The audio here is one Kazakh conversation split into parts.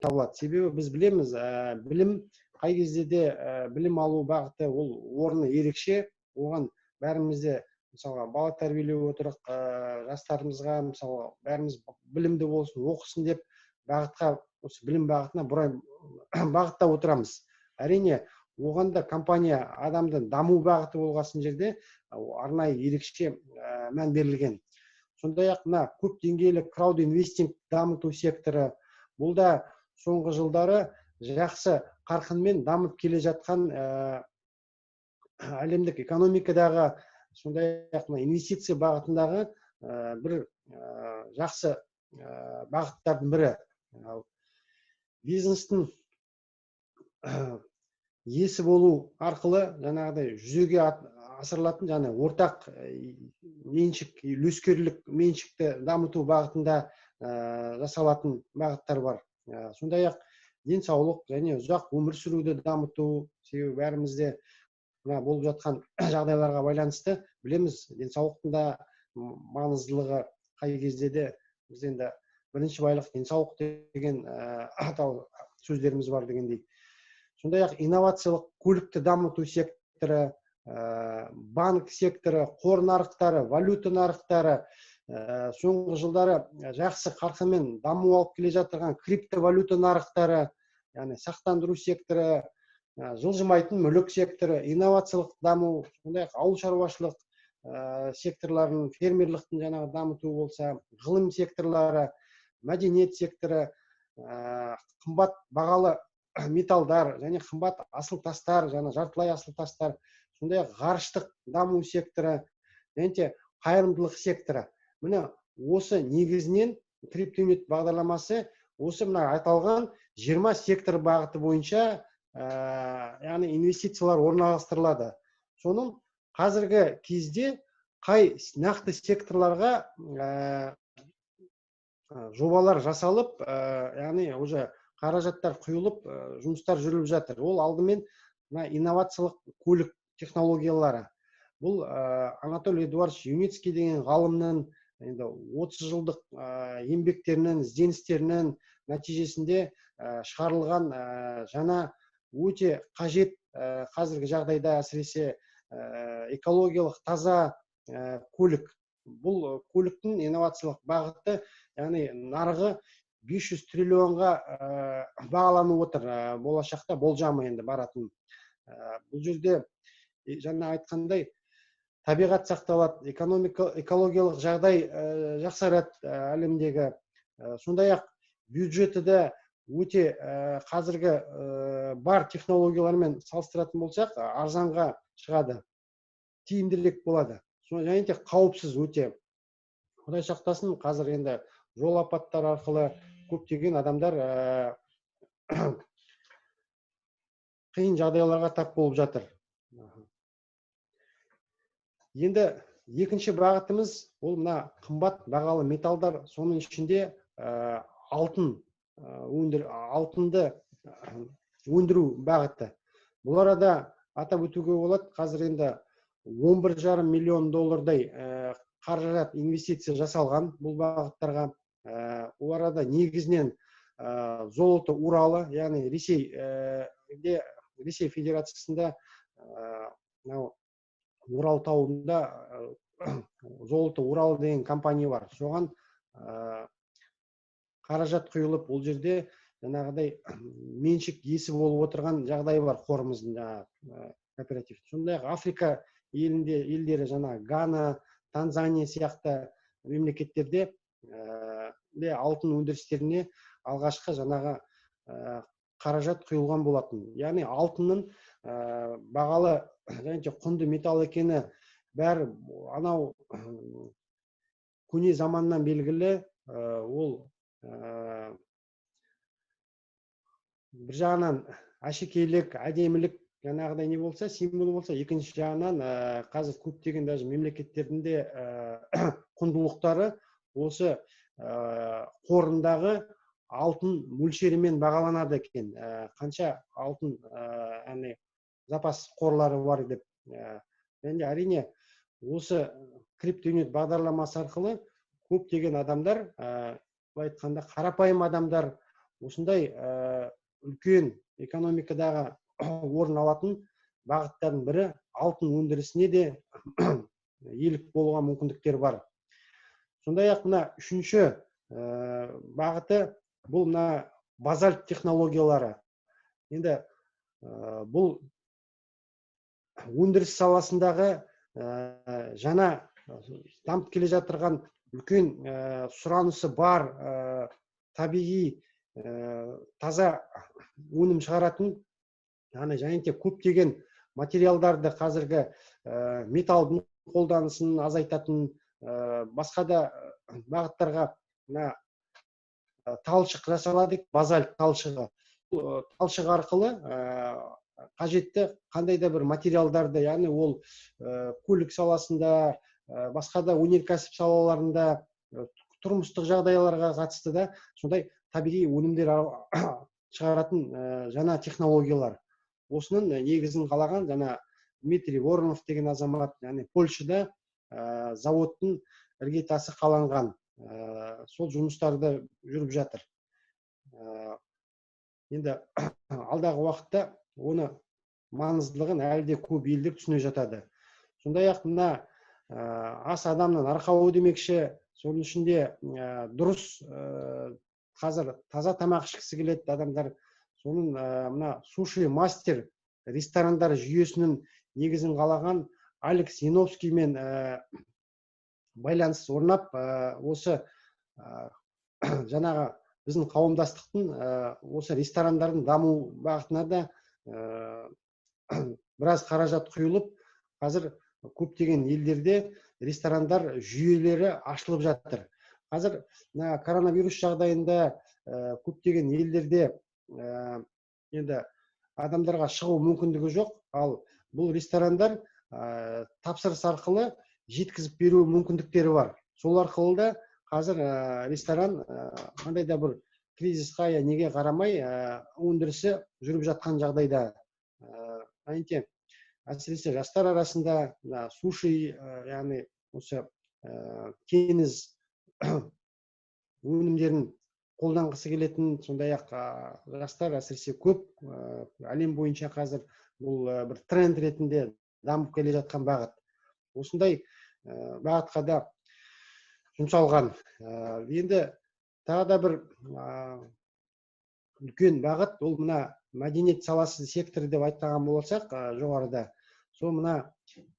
табылады. Себебі біз білеміз, білім қай кезде де білім алу бағыты ол орны ерекше. Оған бәрімізде мысалға бала тәрбиелеп отырық, жастарымызға мысалы бәріміз білімді болсын, оқысын деп бағытқа, осы білім бағытына бұрай бағытта отырамыз. Әрине, оған да компания адамдың даму бағыты болғасын жерде арнайы ерекше мән берілген. Сондай-ақ мына көп деңгейлі крауд инвестинг дамыту секторы, бұл да соңғы жылдары жақсы қарқынмен дамып келе жатқан әлемдік экономикадағы, сондай-ақ инвестиция бағытындағы бір жақсы бағыттардың бірі. Бизнестің иесі болу арқылы жаңағыдай жүзеге асырылатын және ортақ меншік, үлескерлік меншікті дамыту бағытында жасалатын бағыттар бар. Сондай-ақ денсаулық және ұзақ өмір сүруді дамыту, себебі бәрімізде болып жатқан жағдайларға байланысты білеміз, денсаулықтың да маңыздылығы қай кезде де біз енді бірінші байлық денсаулық деген атау сөздеріміз бар дегендей. Сондай-ақ инновациялық көлікті дамыту секторы, банк секторы, қор нарықтары, валюта нарықтары, соңғы жылдары жақсы қарқынмен даму алып келе жатырған криптовалюта нарықтары, яғни сақтандыру секторы, жылжымайтын мүлік секторы, инновациялық даму, сондай-ақ ауыл шаруашылық секторларын, фермерліктің жаңағы дамыту болса, ғылым секторлары, мәдениет секторы, қымбат бағалы металдар және қымбат асыл тастар, және жартылай асыл тастар, сондай-ақ ғарыштық даму секторы, және қайырымдылық секторы. Міне осы негізінен криптоинвест бағдарламасы осы мына айтылған 20 сектор бағыты бойынша яғни инвестициялар орналастырылады. Соның қазіргі кезде қай нақты секторларға жобалар жасалып, яғни уже қаражаттар құйылып, жұмыстар жүріп жатыр. Ол алдымен инновациялық көлік технологиялары. Бұл Анатолий Эдуардович Юницкий деген ғалымның 30 жылдық еңбектерінің, ізденістерінің нәтижесінде шығарылған жаңа өте қажет қазіргі жағдайда әсіресе экологиялық таза көлік. Бұл көліктің инновациялық бағыты, яғни нарығы 500 триллионға бағаланып отыр, болашақта болжамы енді баратын. Бұл жерде жаңа айтқандай табиғат сақталады, экологиялық жағдай жақсарады әлемдегі. Сондай-ақ бюджеті де өте қазіргі бар технологиялармен салыстыратын болсақ, арзанға шығады, тиімдірек болады. Және де қауіпсіз өте. Құдай сақтасын, қазір енді жол апаттары арқылы көптеген адамдар қиын жағдайларға тап болып жатыр. Енді екінші бағытымыз ол мына қымбат бағалы металдар, соның ішінде алтынды өндіру бағыты. Бұл арада атап өтуге болады, қазір енді 11,5 миллион доллардай қаражат инвестиция жасалған бұл бағыттарға. Ол арада негізінен золото Уралы, яғни Ресей Федерациясында Урал тауында золото Уралы деген компания бар. Соған қаражат құйылып, бұл жерде жаңағыдай меншік иесі болып отырған жағдай бар қорымыздың кооператив. Сондай-ақ Африка елдері жаңа Гана, Танзания сияқты мемлекеттерде алтын өндірістеріне алғашқы жаңағы қаражат құйылған болатын. Яғни алтынның бағалы және құнды металл екені бәрі анау көне заманнан белгілі. Ол бір жағынан әшекейлік, әдемілік жаңағыдай не болса, символ болса, екінші жағынан қазір көптеген даже мемлекеттерінде құндылықтары осы қорындағы алтын мөлшерімен бағаланады екен. Қанша алтын запас қорлары бар деп. Және әрине осы криптоинвест бағдарламасы арқылы көптеген адамдар, айтқанда қарапайым адамдар осындай үлкен экономикадағы орын алатын бағыттардың бірі алтын өндірісіне де иелік болуға мүмкіндіктер бар. Сондай ақ мына үшінші бағыты бұл мына базальт технологиялары. Енді бұл өндіріс саласындағы жаңа дамып келе жатырған үлкен сұранысы бар табиғи таза өнім шығаратын және де көптеген материалдарды қазіргі металдың қолданысын азайтатын басқа да бағыттарға мына талшық жасалады, базальт талшығы. Талшық арқылы қажетті қандай да бір материалдарды, яғни ол көлік саласында, басқа да өнеркәсіп салаларында, тұрмыстық жағдайларға қатысты да сондай табиғи өнімдер шығаратын жаңа технологиялар. Осының негізін қалаған жаңа Дмитрий Воронов деген азамат, яғни Польшада заводтың іргетасы қаланған. Сол жұмыстарды жүріп жатыр. Енді алдағы уақытта оны маңыздылығын әлі де көп елдер түсіне жатады. Сондай ақ мына ас адамнан арқауы демекші, соның ішінде дұрыс қазір таза тамақ ішкісі келеді адамдар. Соның мына суши мастер ресторандар жүйесінің негізін қалаған Алекс Яновскиймен байланыс орнап, осы жаңағы біздің қауымдастықтың осы ресторандардың даму бағытына да біраз қаражат құйылып, қазір көптеген елдерде ресторандар жүйелері ашылып жатыр. Қазір коронавирус жағдайында көптеген елдерде енді адамдарға шығу мүмкіндігі жоқ, ал бұл ресторандар тапсырыс арқылы жеткізіп беру мүмкіндіктері бар. Сол арқылы да қазір ресторан қандай да бір кризисқа неге қарамай өндірісі жүріп жатқан жағдайда. Әсіресе жастар арасында суши, яғни осы теңіз өнімдерін қолданғысы келетін, сондай ақ жастар әсіресе көп. Әлем бойынша қазір бұл бір тренд ретінде дамып келе жатқан бағыт. Осындай бағытқа да жұмсалған. Енді тағы да бір үлкен бағыт, ол мына мәдениет саласы секторы деп айтқан болсақ жоғарыда. Сол мына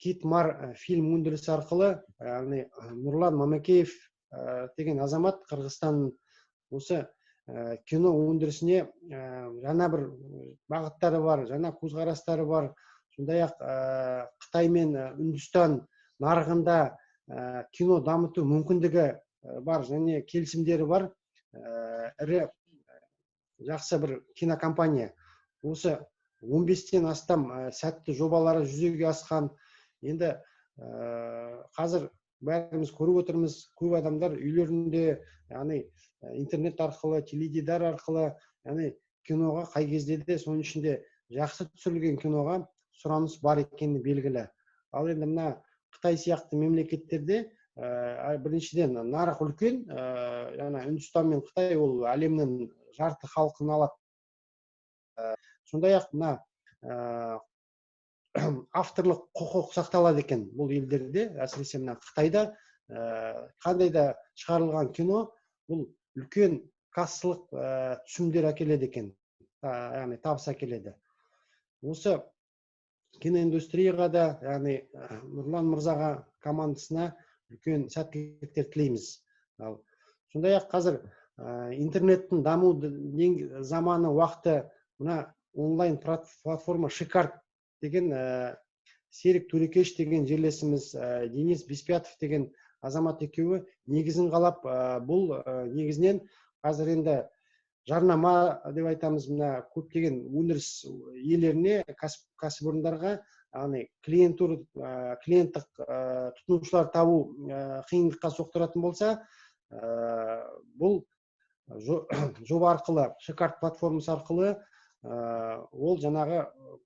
Китмар фильм өндірісі арқылы, яғни Нұрлан Мамекеев деген азамат Қырғызстанның осы кино өндірісіне жаңа бір бағыттары бар, жаңа көзқарастары бар. Сондай ақ Қытай мен Үндістан нарығында кино дамыту мүмкіндігі бар және келісімдері бар ірі жақсы бір кинокомпания. Осы 15-тен астам сәтті жобалары жүзеге асқан. Енді қазір бәріміз көріп отырмыз, көп адамдар үйлерінде, яғни интернет арқылы, теледидар арқылы, яғни киноға қай кезде де, соның ішінде жақсы түсірілген киноға сұраныс бар екені белгілі. Ал енді мына Қытай сияқты мемлекеттерде біріншіден нарық үлкен, яғни Үндістан мен Қытай ол әлемнің жарты халқын алады. Сондай ақ мына авторлық құқық сақталады екен бұл елдерде, әсіресе мына Қытайда қандай да шығарылған кино бұл үлкен кассалық түсімдер әкеледі екен, яғни табыс әкеледі. Осы киноиндустрияға да, яғни Нұрлан мырзаға, командасына үлкен сәттіліктер тілейміз. Сондай ақ қазір интернеттің даму заманы уақыты, мына онлайн платформа Шикарт деген Серік Төрекеш деген жерлесіміз, Денис Беспятов деген азамат екеуі негізін қалап, бұл негізінен қазір енді жарнама деп айтамыз, мына көптеген өндіріс иелеріне, кәсіпорындарға, яғни клиенттік тұтынушылар табу қиындыққа соқтыратын болса, бұл жоба арқылы, Шикарт платформасы арқылы ол жаңағы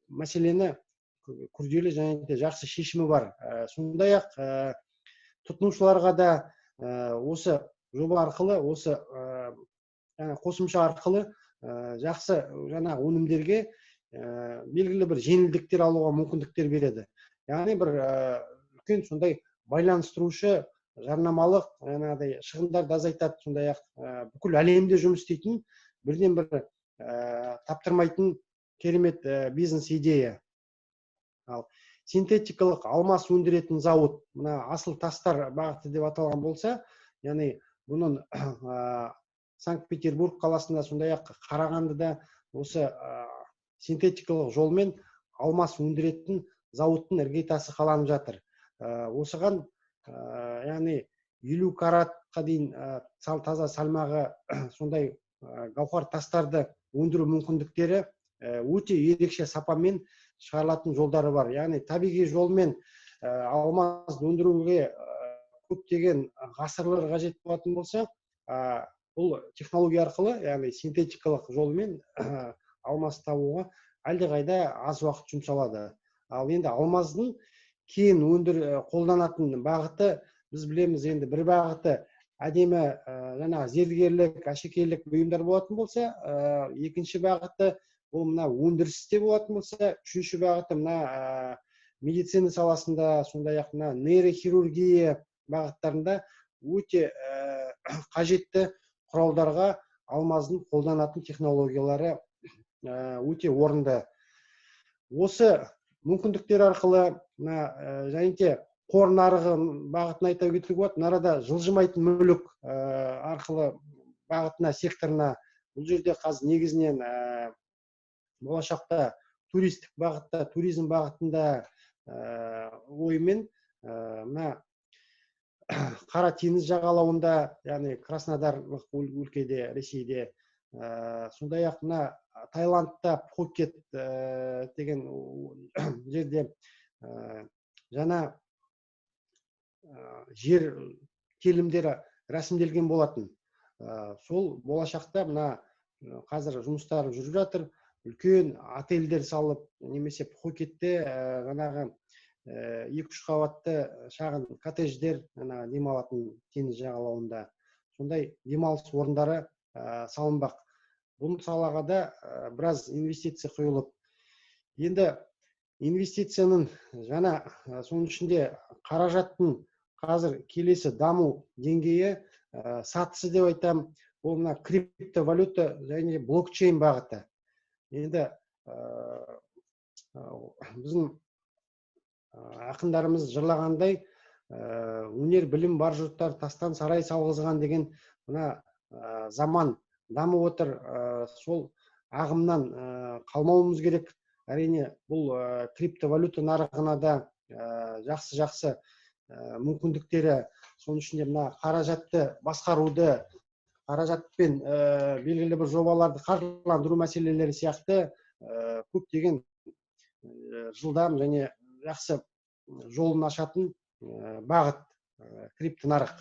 мәселені күрделі және жақсы шешімі бар. Сондай ақ тұтынушыларға да осы жоба арқылы, осы қосымша арқылы жақсы жаңағы өнімдерге белгілі бір жеңілдіктер алуға мүмкіндіктер береді. Яғни бір үлкен сондай байланыстырушы жарнамалық жаңағыдай шығындарды азайтады, сондай-ақ бүкіл әлемде жұмыс істейтін бірден бір таптырмайтын керемет бизнес идея. Ал синтетикалық алмас өндіретін зауыт, мына асыл тастар бағыты деп аталған болса, яғни бұның Санкт-Петербург қаласында, сондай-ақ Қарағандыда осы синтетикалық жолмен алмас өндіретін зауыттың іргетасы қаланып жатыр. Осыған яғни 50 каратқа дейін таза салмағы сондай гауһар тастарды өндіру мүмкіндіктері өте ерекше сапамен шығарылатын жолдары бар. Яғни табиғи жолмен алмазды өндіруге көптеген ғасырлар қажет болатын болса, бұл технология арқылы, яғни синтетикалық жолмен алмаз табуға әлдеқайда аз уақыт жұмсалады. Ал енді алмаздың кейін қолданатын бағыты, біз білеміз, енді бір бағыты әдемі жаңағы зергерлік, әшекейлік бұйымдар болатын болса, екінші бағыты ол мына өндірісте болатын болса, үшінші бағыты мына медицина саласында, сондай-ақ мына нейрохирургия бағыттарында өте қажетті құралдарға алмаздың қолданатын технологиялары өте орынды. Осы мүмкіндіктер арқылы және де қор нарығы бағытын айта кетуге болады. Нарада жылжымайтын мүлік арқылы бағытына, секторына, бұл жерде қазір негізінен болашақта туристік бағытта, туризм бағытында оймен мына Қара теңіз жағалауында, яғни Краснодарлық өлкеде, Ресейде, сондай-ақ мына Таиландта Пхукет деген жерде жаңа жер телімдері рәсімделген болатын. Сол болашақта мына қазір жұмыстар жүріп жатыр. Үлкен отельдер салып, немесе Пхукетте жаңағы 2-3 қабатты шағын коттедждер демалатын теңіз жағалауында. Сондай демалыс орындары салынбақ. Бұл салаға да біраз инвестиция құйылып. Енді инвестицияның жаңа соның ішінде қаражаттың қазір келесі даму деңгейі сатысы деп айтам, ол мына криптовалюта және блокчейн бағыты. Енді біздің ақындарымыз жырлағандай, өнер білім бар жұрттар тастан сарай салғызған деген мына заман дамып отыр. Сол ағымнан қалмауымыз керек. Әрине, бұл криптовалюта нарығына да жақсы мүмкіндіктері, соның ішінде мына қаражатты басқаруды, қаражатпен белгілі бір жобаларды қаржыландыру мәселелері сияқты көптеген жылдам және жақсы жолын ашатын бағыт крипто нарық.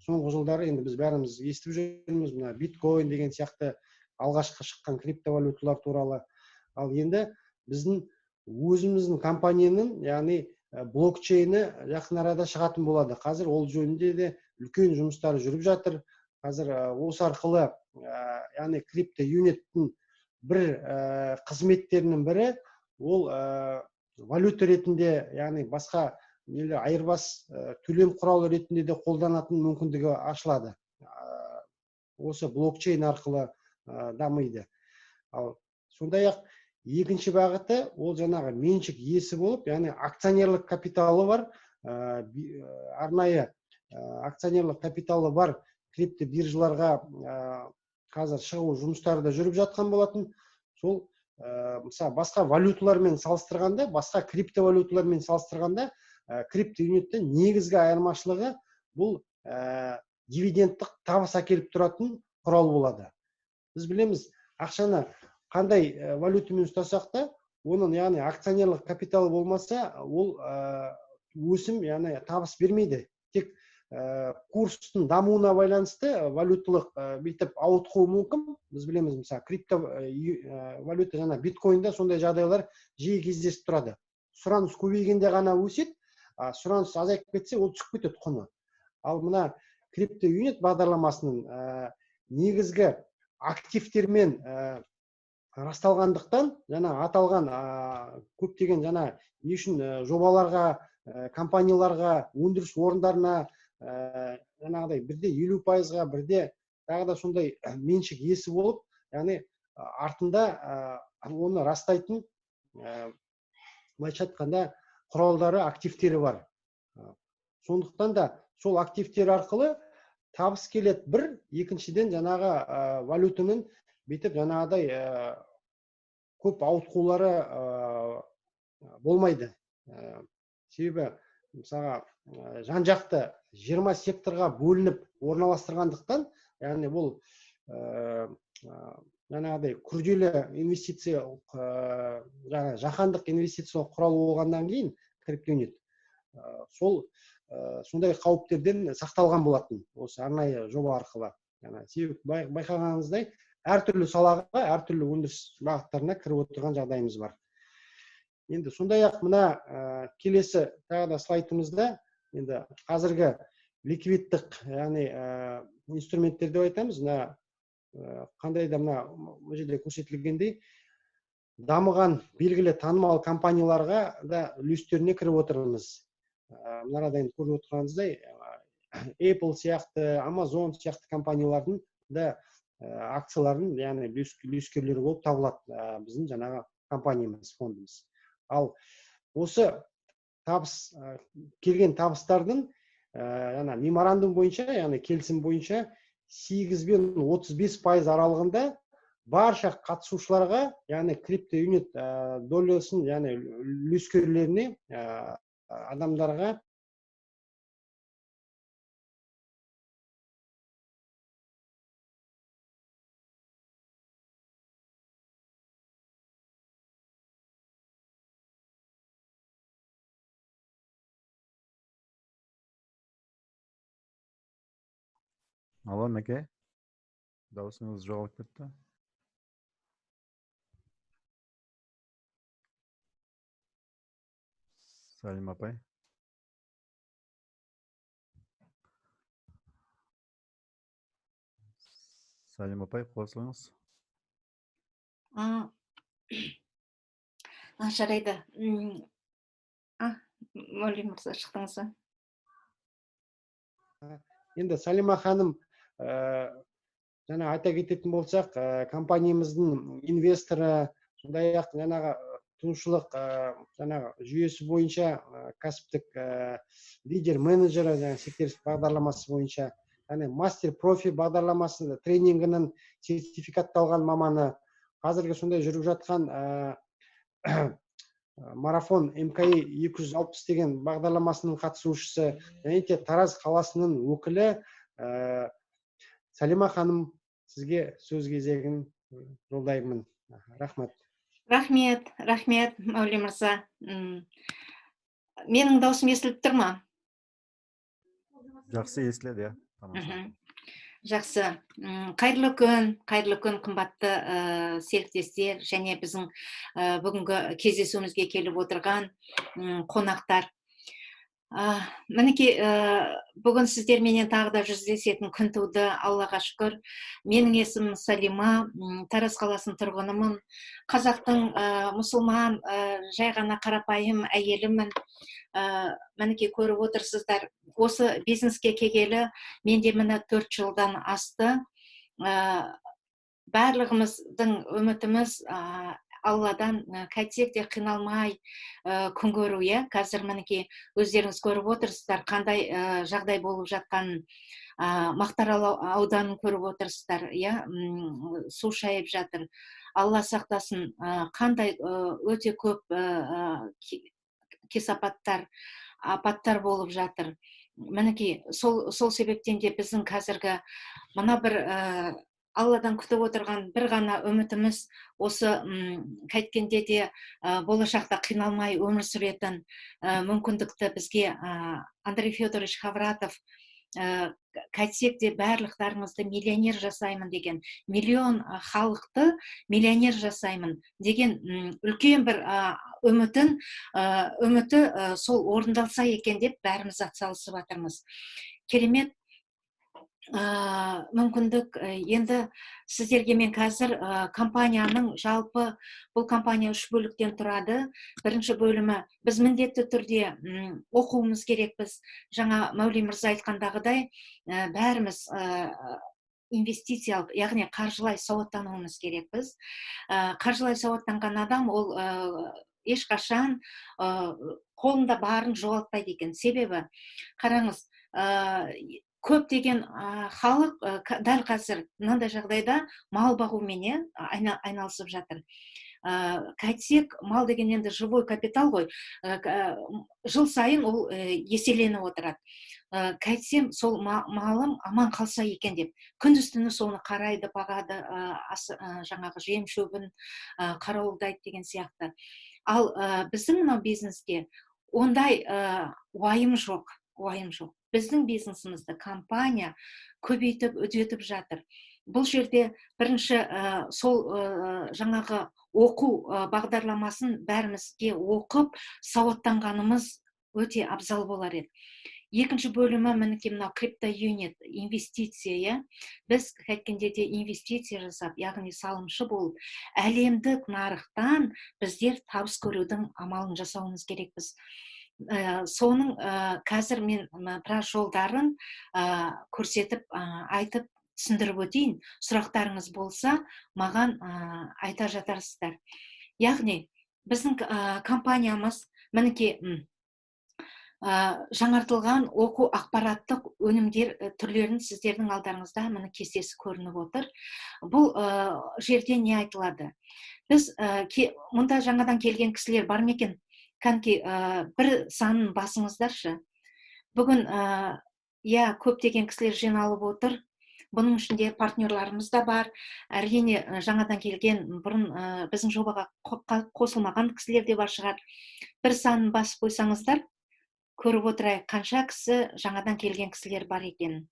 Соңғы жылдары енді біз бәріміз естіп жүрміз, мына биткоин деген сияқты алғашқы шыққан криптовалюталар туралы. Ал енді біздің өзіміздің компанияның, яғни блокчейні жақын арада шығатын болады. Қазір ол жөнінде де үлкен жұмыстар жүріп жатыр. Қазір осы арқылы, яғни крипто юниттің бір қызметтерінің бірі, ол валюта ретінде, яғни басқа айырбас төлем құралы ретінде де қолданатын мүмкіндігі ашылады. Осы блокчейн арқылы дамиды. Ал сондай-ақ екінші бағыты, ол жаңағы меншік иесі болып, яғни акционерлік капиталы бар, арнайы акционерлік капиталы бар крипто биржаларға қазір шығу жұмыстары да жүріп жатқан болатын. Сол мысалы басқа валюталармен салыстырғанда, басқа криптовалюталармен салыстырғанда, крипто юниттің негізгі айырмашылығы бұл дивидендтік табыс әкеліп тұратын құрал болады. Біз білеміз, ақшаны қандай валютамен ұстасақ та, оның яғни акционерлік капиталы болмаса, ол өсім, яғни табыс бермейді. Тек курстың дамуына байланысты валюталық бүйтіп ауытқуы мүмкін. Біз білеміз, мысалы, крипто валюта жаңа биткоинда сондай жағдайлар жиі кездесіп тұрады. Сұраныс көбейгенде ғана өседі, сұраныс азайып кетсе, ол түсіп кетеді құны. Ал мына крипто юнит бағдарламасының негізгі активтермен расталғандықтан жаңа аталған көптеген жаңа не үшін жобаларға, компанияларға, өндіріс орындарына жаңағыдай бірде 50%-ға, бірде тағы да сондай меншік иесі болып, яғни артында оны растайтын былайша айтқанда құралдары, активтері бар. Сондықтан да сол активтер арқылы табыс келеді бір, екіншіден жаңағы валютаның бүйтіп жаңағыдай көп ауытқулары болмайды. Себебі мысалға жан-жақты 20 секторға бөлініп орналастырғандықтан, яғни бұл жаңағыдай күрделі инвестиция, жаһандық инвестициялық құрал болғаннан кейін криптоюнит сол сондай қауіптерден сақталған болатын осы арнайы жоба арқылы. Себебі байқағаныңыздай әртүрлі салаға, әртүрлі өндіріс бағыттарына кіріп отырған жағдайымыз бар. Енді сондай-ақ мына келесі тағы да слайдымызда енді қазіргі ликвидтік, яғни инструменттер деп айтамыз. Қандай да мына жерде көрсетілгендей дамыған белгілі танымал компанияларға да үлестеріне кіріп отырмыз. Мынарадан көріп отырғаныңыздай Apple сияқты, Amazon сияқты компаниялардың да акцияларын, яғни үлескерлері болып табылады біздің жаңағы компаниямыз, фондымыз. Ал осы табыс келген табыстардың меморандум бойынша, яғни келісім бойынша 8 бен 35% аралығында барша қатысушыларға, яғни криптоюнит долласын, яғни үлескерлеріне, адамдарға Алло, Мәке, дауысыңыз жоғалып кетті. Сәлем апай. Сәлем апай, қосылыңыз. Жарайды. Мәулен мырза, шықтыңыз ба? Енді Сәлима ханым, жаңа айта кететін болсақ, компаниямыздың инвесторы, сондай-ақ жаңағы тұтынушылық жаңағы жүйесі бойынша кәсіптік лидер менеджері, серіктестік бағдарламасы бойынша, мастер профи бағдарламасы тренингінің сертификатталған маманы, қазіргі сондай жүріп жатқан марафон МКИ 260 деген бағдарламасының қатысушысы, және де Тараз қаласының өкілі Сәлима ханым, сізге сөз кезегін жолдаймын. Рахмет. Рахмет, Мәулен мырза. Менің даусым естіліп тұр ма? Жақсы естіледі, иә. Жақсы. Қайырлы күн, қымбатты серіктестер және біздің бүгінгі кездесуімізге келіп отырған қонақтар. Мінекей, бүгін сіздерменен тағы да жүздесетін күн туды, Аллаға шүкір. Менің есімім Сәлима, Тараз қаласының тұрғынымын. Қазақтың мұсылман, жай ғана қарапайым әйелімін. Мінекей, көріп отырсыздар, осы бизнеске келгелі менде міне 4 жылдан асты. Барлығымыздың үмітіміз Алладан қайтсек те қиналмай күн көру. Қазір мінекей өздеріңіз көріп отырсыздар, қандай жағдай болып жатқанын. Мақтаарал ауданын көріп отырсыздар, су шайып жатыр. Алла сақтасын, қандай өте көп кесапаттар, апаттар болып жатыр. Мінекей, сол себептен де біздің қазіргі мына бір Алладан күтіп отырған бір ғана үмітіміз осы қайткенде де болашақта қиналмай өмір сүретін мүмкіндікті бізге Андрей Федорович Хавратов қайтсек де барлықтарыңызды миллионер жасаймын деген, миллион халықты миллионер жасаймын деген үлкен бір үміті сол орындалса екен деп бәріміз атсалысып жатырмыз. Керемет, мүмкіндік енді сіздерге мен қазір компанияның жалпы бұл компания 3 бөліктен тұрады. Бірінші бөлімі біз міндетті түрде оқуымыз керекпіз. Жаңа Мәулен мырза айтқандағыдай бәріміз инвестициялық, яғни қаржылай сауаттануымыз керекпіз. Қаржылай сауаттанған адам ол ешқашан қолында барын жоғалтпайды екен. Себебі қараңыз, көптеген халық дәл қазір мынандай жағдайда мал бағумен айналысып жатыр. Қайтсек, мал деген енді живой капитал ғой, жыл сайын ол еселеніп отырады. Қайтсем, сол малым аман қалса екен деп, күндіз-түні соны қарайды, бағады, жаңағы жем шөбін қарауылдайды деген сияқты. Ал біздің мынау бизнесте ондай уайым жоқ. Біздің бизнесімізді компания көбейтіп, үдетіп жатыр. Бұл жерде бірінші сол жаңағы оқу бағдарламасын бәрімізге оқып, сауаттанғанымыз өте абзал болар еді. Екінші бөлімі мінекей мынау криптоюнит, инвестиция. Біз қайткенде де инвестиция жасап, яғни салымшы болып, әлемдік нарықтан біздер табыс көрудің амалын жасауымыз керекпіз. Соның қазір мен біраз жолдарын көрсетіп, айтып, түсіндіріп өтейін. Сұрақтарыңыз болса, маған айта жатарсыздар. Яғни, біздің компаниямыз мінекей жаңартылған оқу ақпараттық өнімдер түрлерін сіздердің алдарыңызда міне кестесі көрініп отыр. Бұл жерде не айтылады? Біз мұнда жаңадан келген кісілер бар ма екен? Кәнекей бір санын басыңыздаршы. Бүгін көптеген кісілер жиналып отыр. Бұның ішінде партнерларымыз да бар. Әрине жаңадан келген, бұрын біздің жобаға қосылмаған кісілер де бар шығар. Бір санын басып қойсаңыздар, көріп отырайық, қанша кісі жаңадан келген кісілер бар екен.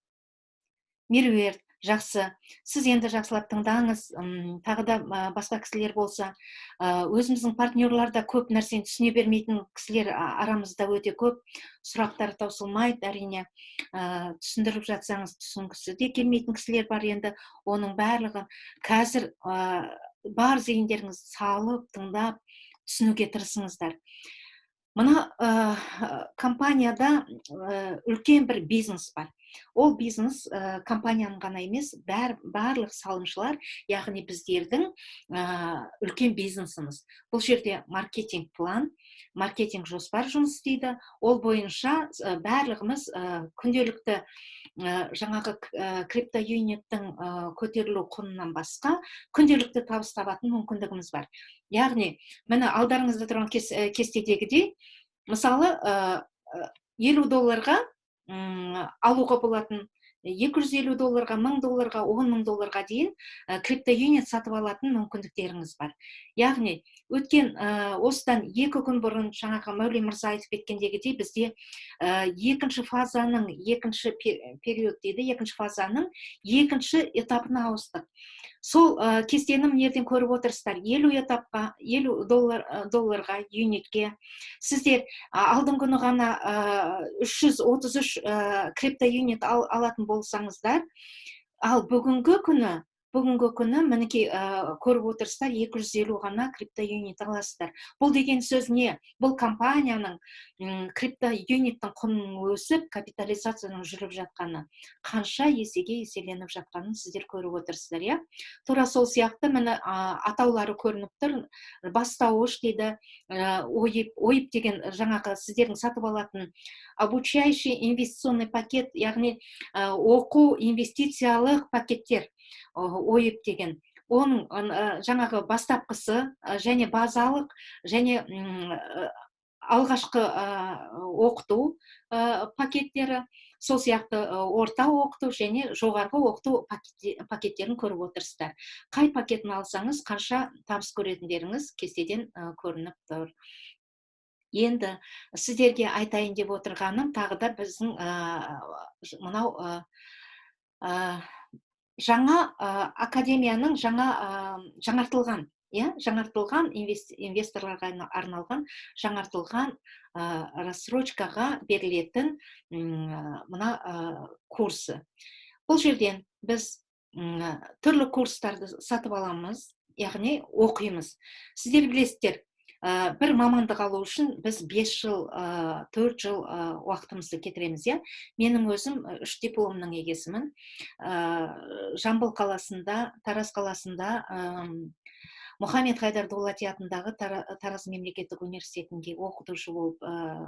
Меруерт, жақсы. Сіз енді жақсылап тыңдаңыз. Тағы да басқа кісілер болса, өзіміздің партнерларда көп нәрсені түсіне бермейтін кісілер арамызда өте көп. Сұрақтар таусылмайды, әрине. Түсіндіріп жатсаңыз, түсінгісі де келмейтін кісілер бар енді. Оның барлығы қазір бар зейіндеріңіз салып, тыңдап, түсінуге тырысыңыздар. Мына компанияда үлкен бір бизнес бар. Ол бизнес компанияның ғана емес, барлық салымшылар, яғни біздердің үлкен бизнесіміз. Бұл жерде маркетинг план, маркетинг жоспар жұмыс істейді. Ол бойынша барлығымыз күнделікті жаңағы криптоюниттің көтерілу құнынан басқа күнделікті табыс табатын мүмкіндігіміз бар. Яғни, міне алдарыңызда тұрған кестедегідей, мысалы $50 алуға болатын, $250, $1000, $10,000 дейін криптоюнит сатып алатын мүмкіндіктеріңіз бар. Яғни, өткен осыдан 2 күн бұрын жаңағы Мәулен мырза айтып кеткендегідей, бізде екінші фазаның, екінші период дейді, екінші фазаның екінші етапына ауыстық. Сол кестені нерден көріп отырсыздар? $50 юнитке. Сіздер алдыңғы күні ғана 333 криптоюнит алатын болсаңыздар, ал бүгінгі күні мінекей көріп отырсыздар, 250 ғана криптоюнит аласыздар. Бұл деген сөз не? Бұл компанияның криптоюниттің құнының өсіп, капитализацияның жүріп жатқаны, қанша есеге еселеніп жатқанын сіздер көріп отырсыздар, иә? Тура сол сияқты міне атаулары көрініп тұр. Бастауыш дейді, ойып деген жаңағы сіздердің сатып алатын обучающий инвестиционный пакет, яғни оқу инвестициялық пакеттер, ойып деген. Оның жаңағы бастапқысы және базалық және алғашқы оқыту пакеттері, сол сияқты орта оқыту және жоғарғы оқыту пакеттерін көріп отырсыздар. Қай пакетін алсаңыз, қанша табыс көретіндеріңіз кестеден көрініп тұр. Енді сіздерге айтайын деп отырғаным, тағы да біздің мынау жаңа академияның жаңартылған, инвесторларға арналған жаңартылған рассрочкаға берілетін мына курсы. бұл жерден біз түрлі курстарды сатып аламыз, яғни оқимыз. Сіздер білесіздер, бір мамандық алу үшін біз 5 жыл, 4 жыл уақытымызды кетіреміз, иә. Менің өзім 3 дипломның егесімін. Жамбыл қаласында, Тараз қаласында Мұхаммед Хайдар Дулати атындағы Тараз мемлекеттік университетінде оқытушы болып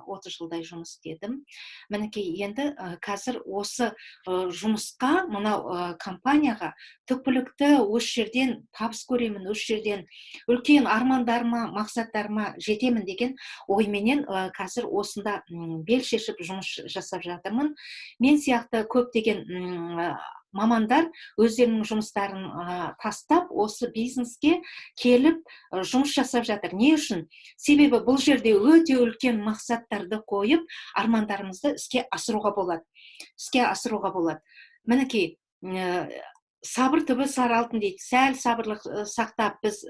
30 жылдай жұмыс істедім. Мінекей енді қазір осы жұмысқа, мынау компанияға түпкілікті осы жерден табыс көремін, осы жерден үлкен армандарыма, мақсаттарыма жетемін деген ойменен қазір осында бел шешіп жұмыс жасап жатырмын. Мен сияқты көптеген мамандар өздерінің жұмыстарын тастап, осы бизнеске келіп жұмыс жасап жатыр. Не үшін? Себебі бұл жерде өте үлкен мақсаттарды қойып, армандарымызды іске асыруға болады. Мінекей, сабыр түбі сары алтын дейді. Сәл сабырлық сақтап, біз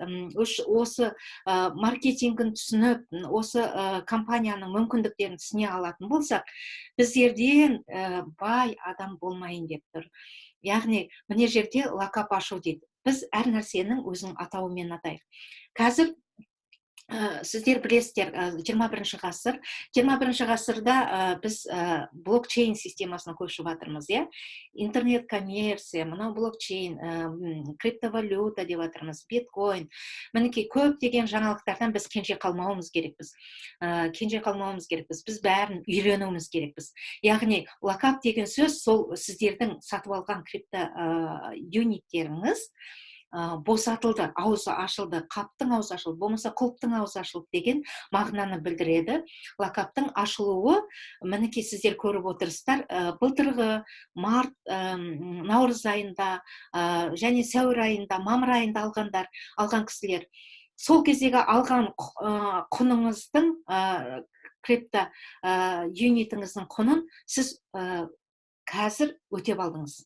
осы маркетингін түсініп, осы компанияның мүмкіндіктерін түсіне алатын болсақ, біздерден бай адам болмайын деп тұр. Яғни, міне жерде лақап ашу дейді. Біз әр нәрсенің өзінің атауымен атайық. Қазір сіздер білесіздер, 21 ғасыр. 21 ғасырда біз блокчейн системасына көшіп жатырмыз, иә? Интернет коммерция, мынау блокчейн, криптовалюта деп жатырмыз, биткоин. Мінекей көптеген жаңалықтардан біз кенже қалмауымыз керекпіз. Біз бәрін үйренуіміз керекпіз. Яғни, локап деген сөз сол сіздердің сатып алған крипто юниттеріңіз босатылды, аузы ашылды, қаптың аузы ашылды, болмаса құлыптың аузы ашылды деген мағынаны білдіреді. Лақаптың ашылуы, мінекей сіздер көріп отырсыздар, былтырғы март, наурыз айында, және сәуір айында, мамыр айында алған кісілер, сол кездегі алған құныңыздың, крипто юнитіңіздің құнын сіз қазір өтеп алдыңыз.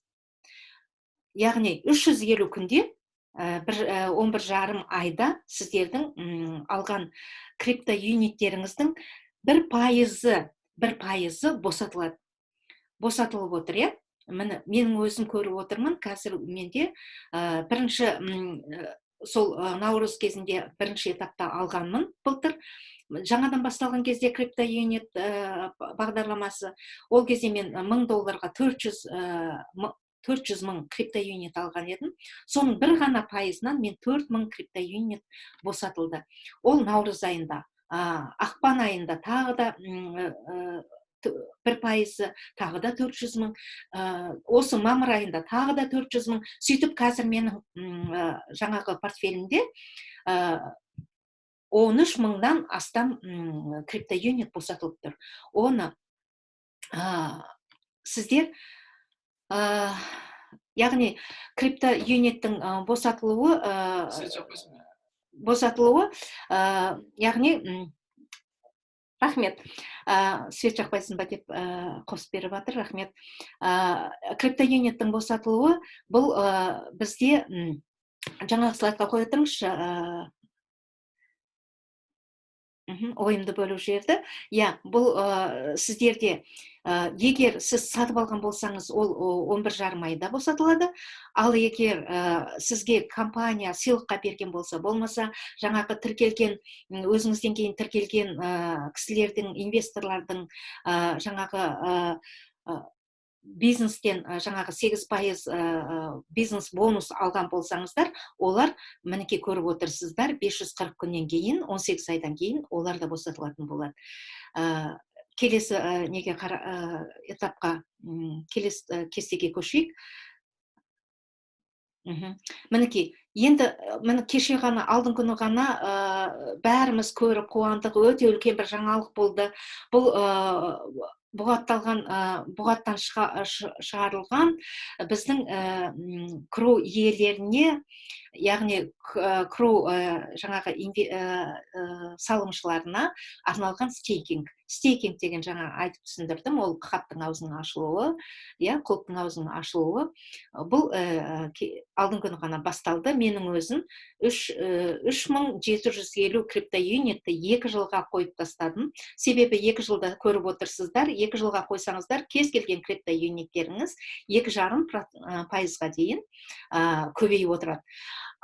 Яғни 350 күнде 11,5 айда сіздердің алған крипто юниттеріңіздің 1% босатылады. Босатылып отыр, е? Менің өзім көріп отырмын, қазір менде бірінші сол наурыз кезінде бірінші этапта алғанмын былтыр. Жаңадан басталған кезде крипто юнит бағдарламасы, ол кезде мен $1000-ға 400 мың крипто юнит алған едім. Соның бір ғана пайызынан мен 4000 крипто юнит босатылды. Ол наурыз айында. Ақпан айында тағы да 1%, тағы да 400 мың. Осы мамыр айында тағы да 400 мың. Сөйтіп қазір менің жаңағы портфелімде 13 мыңнан астам крипто юнит босатылып тұр. Оны сіздер яғни крипто юниттің босатылуы, яғни рахмет, свет жақпайсың ба деп қосып беріп жатыр, рахмет. Крипто юниттің босатылуы, бұл бізде жаңағы слайдқа қоя тұрыңызшы, ойымды бөліп жіберді. Бұл сіздерде, егер сіз сатып алған болсаңыз, ол 11,5 айда босатылады. Ал егер сізге компания сыйлыққа берген болса, болмаса жаңағы тіркелген, өзіңізден кейін тіркелген кісілердің, инвесторлардың жаңағы бизнестен жаңағы 8% бизнес бонус алған болсаңыздар, олар, мінекей көріп отырсыздар, 540 күннен кейін, 18 айдан кейін олар да босатылатын болады. Келесі этапқа, келесі кестеге көшейік. Мінекей, енді кеше ғана, алдың күні ғана бәріміз көріп қуандық, өте үлкен бір жаңалық болды. Бұл бұғаттан шығарылған біздің кру иелеріне, яғни кру жаңағы салымшыларына арналған стейкинг. стейкинг деген жаңа айтып түсіндірдім, ол хабтың аузының ашылуы, клубтың аузының ашылуы. Бұл алдың күні ғана басталды. Менің өзім 3750 криптоюнитті 2 жылға қойып тастадым. Себебі 2 жылда көріп отырсыздар, 2 жылға қойсаңыздар, кез келген криптоюниттеріңіз 2,5% дейін көбейіп отырады.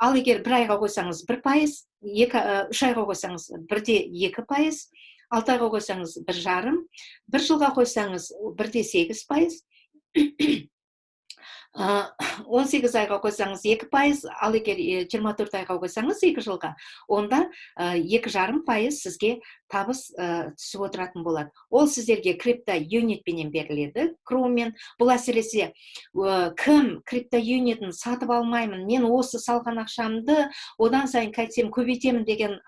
Ал егер 1 айға қойсаңыз 1%, 3 айға қойсаңыз 1,2%, 6 айға қойсаңыз 1,5%, 1 жылға қойсаңыз 1,8%, 18 айға қойсаңыз 2%, ал егер 24 айға қойсаңыз 2 жылға, онда 2,5% сізге табыс түсіп отыратын болады. Ол сіздерге криптоюнитпенен беріледі, крумен. Бұл әсіресе кім криптоюнитін сатып алмаймын, мен осы салған ақшамды одан сайын қайтсем көбейтемін деген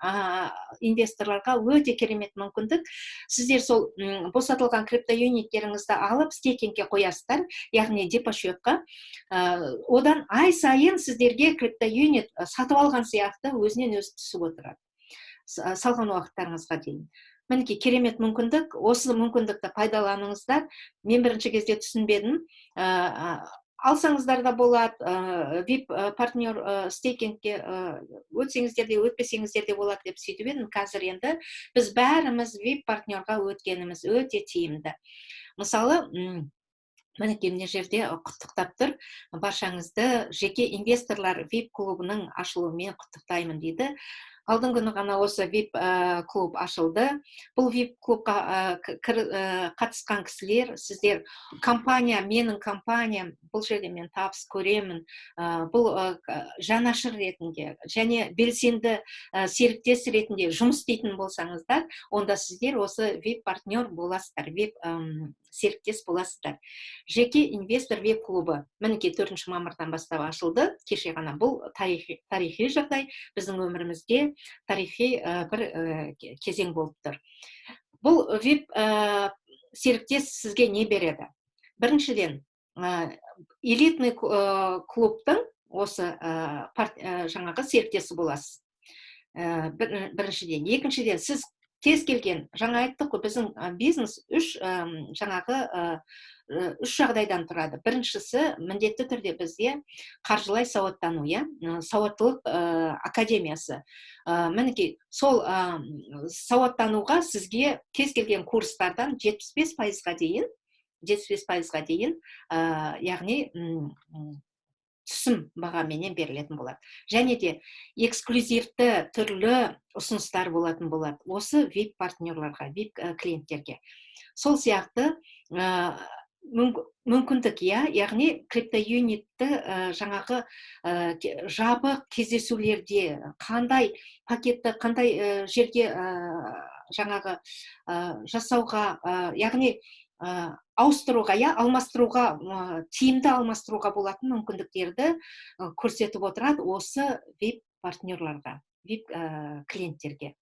инвесторларға өте керемет мүмкіндік. Сіздер сол босатылған криптоюниттеріңізді алып стейкингке қоясыздар, яғни депозитқа. Одан ай сайын сіздерге криптоюнит сатып алған сияқты өзінен өзі түсіп отырады. Салған уақыттарыңызға дейін. Мінекей керемет мүмкіндік, осы мүмкіндікті пайдаланыңыздар. Мен бірінші кезде түсінбедім. Алсаңыздар да болады, VIP партнер стейкингке өтсеңіздер де, өтпесеңіздер де болады деп сөйтіп едім. Қазір енді біз бәріміз VIP партнерға өткеніміз өте тиімді. Мысалы, мінекей мына жерде құттықтап тұр. Баршаңызды жеке инвесторлар VIP клубының ашылуымен құттықтаймын дейді. Алдың күні ғана осы VIP клуб ашылды. Бұл VIP клубқа қатысқан кісілер, сіздер компания, менің компаниям, бұл жерде мен табыс көремін, бұл жанашыр ретінде, және белсенді серіктес ретінде жұмыс істейтін болсаңыздар, онда сіздер осы VIP партнер боласыздар, VIP серіктес боласыздар. Жеке инвестор VIP клубы, мінекей 4 мамырдан бастап ашылды, кеше ғана. Бұл тарихи жағдай, біздің өмірімізде тарихи бір кезең болып тұр. Бұл VIP серіктес сізге не береді? Біріншіден, элитный клубтың осы жаңағы серіктесі боласыз. Біріншіден. Екіншіден, сіз кез келген, жаңа айттық қой, біздің бизнес 3 жағдайдан тұрады. Біріншісі, міндетті түрде бізде қаржылай сауаттану, сауаттылық академиясы. Мінекей, сол сауаттануға сізге кез келген курстардан 75%-ға дейін, яғни түсім бағаменен берілетін болады. Және де эксклюзивті түрлі ұсыныстар болатын болады осы VIP партнерларға, VIP клиенттерге. Сол сияқты мүмкіндік, яғни криптоюнитті жаңағы жабық кездесулерде қандай пакетті, қандай жерге жаңағы жасауға, яғни ауыстыруға, алмастыруға, тиімді алмастыруға болатын мүмкіндіктерді көрсетіп отырады осы VIP партнерларға, VIP клиенттерге.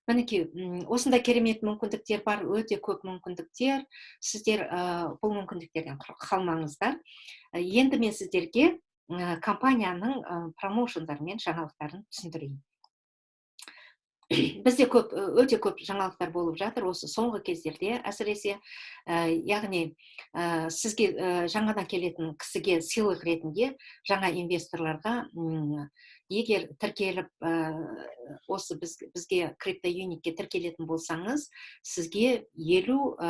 Мінекей, осындай керемет мүмкіндіктер бар, өте көп мүмкіндіктер. Сіздер бұл мүмкіндіктерден қалмаңыздар. Енді мен сіздерге компанияның промоушндары мен жаңалықтарын түсіндірейін. Бізде өте көп жаңалықтар болып жатыр осы соңғы кездерде, әсіресе, яғни сізге жаңадан келетін кісіге сыйлық ретінде жаңа инвесторларға егер тіркеліп осы бізге криптоюнитке тіркелетін болсаңыз, сізге 50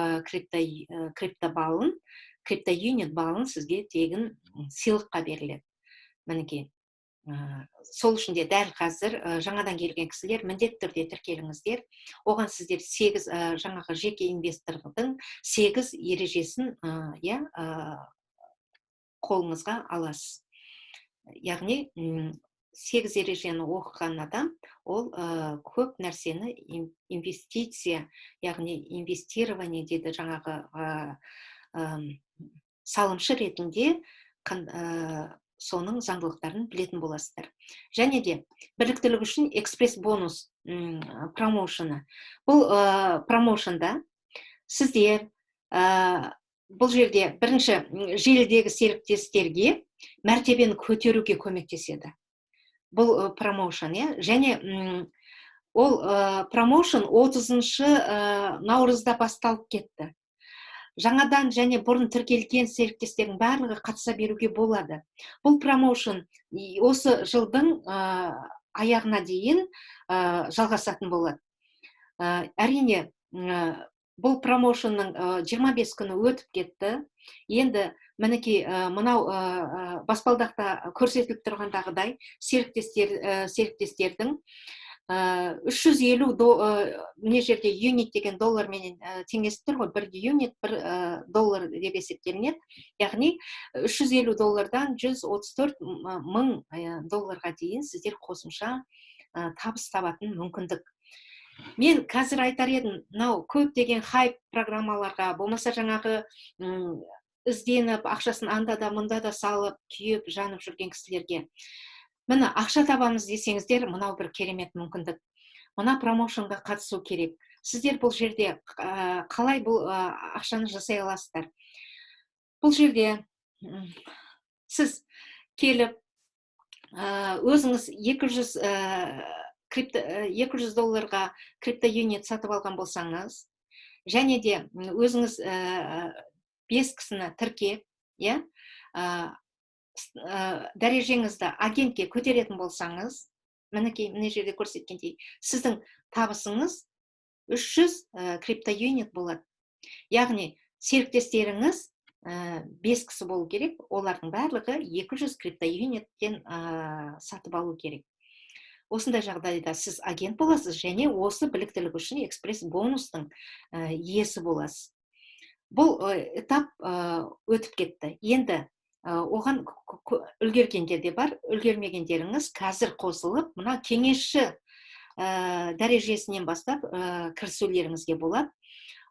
криптоюнит балын сізге тегін сыйлыққа беріледі. Мінекей. Сол үшін де дәл қазір жаңадан келген кісілер міндетті түрде тіркеліңіздер. Оған сіздер 8 жаңағы жеке инвестордың 8 ережесін қолыңызға аласыз. Яғни 8 ережені оқыған адам, ол көп нәрсені инвестиция, яғни инвестирование дейді жаңағы салымшы ретінде соның заңдылықтарын білетін боласыздар. Және де біліктілік үшін экспресс-бонус промоушыны. Бұл промоушында сіздер бұл жерде бірінші желідегі серіктестерге мәртебені көтеруге көмектеседі. Бұл промоушын, және Ол промоушен 30-шы наурызда басталып кетті. Жаңадан және бұрын тіркелген серіктестердің барлығы қатыса беруге болады. Бұл промоушен осы жылдың аяғына дейін жалғасатын болады. Әрине, бұл промоушенның 25 күні өтіп кетті. Енді мінекей мынау баспалдақта көрсетіліп тұрғандағыдай серіктестердің 350 мына жерде юнит деген доллармен теңесіп тұр ғой, 1 юнит 1 доллар деп есептелінеді. Яғни 350 доллардан 134 мың долларға дейін сіздер қосымша табыс табатын мүмкіндік. Мен қазір айтар едім, мынау көптеген хайп программаларға, болмаса жаңағы ізденіп, ақшасын анда да мұнда да салып, күйіп, жанып жүрген кісілерге. Міне, ақша табамыз десеңіздер, мынау бір керемет мүмкіндік. Мына промоушенға қатысу керек. Сіздер бұл жерде қалай бұл ақшаны жасай аласыздар? Бұл жерде сіз келіп, өзіңіз 200 долларға криптоюнит сатып алған болсаңыз, және де өзіңіз 5 кісіні тіркеп, дәрежеңізді агентке көтеретін болсаңыз, мінекей мына жерде көрсеткендей, сіздің табысыңыз 300 криптоюнит болады. Яғни серіктестеріңіз 5 кісі болу керек, олардың барлығы 200 криптоюниттен сатып алу керек. Осындай жағдайда сіз агент боласыз, және осы біліктілік үшін экспресс бонустың иесі боласыз. Бұл этап өтіп кетті. Енді оған үлгергендер де бар, үлгермегендеріңіз қазір қосылып, мына кеңесші дәрежесінен бастап кірісулеріңізге болады.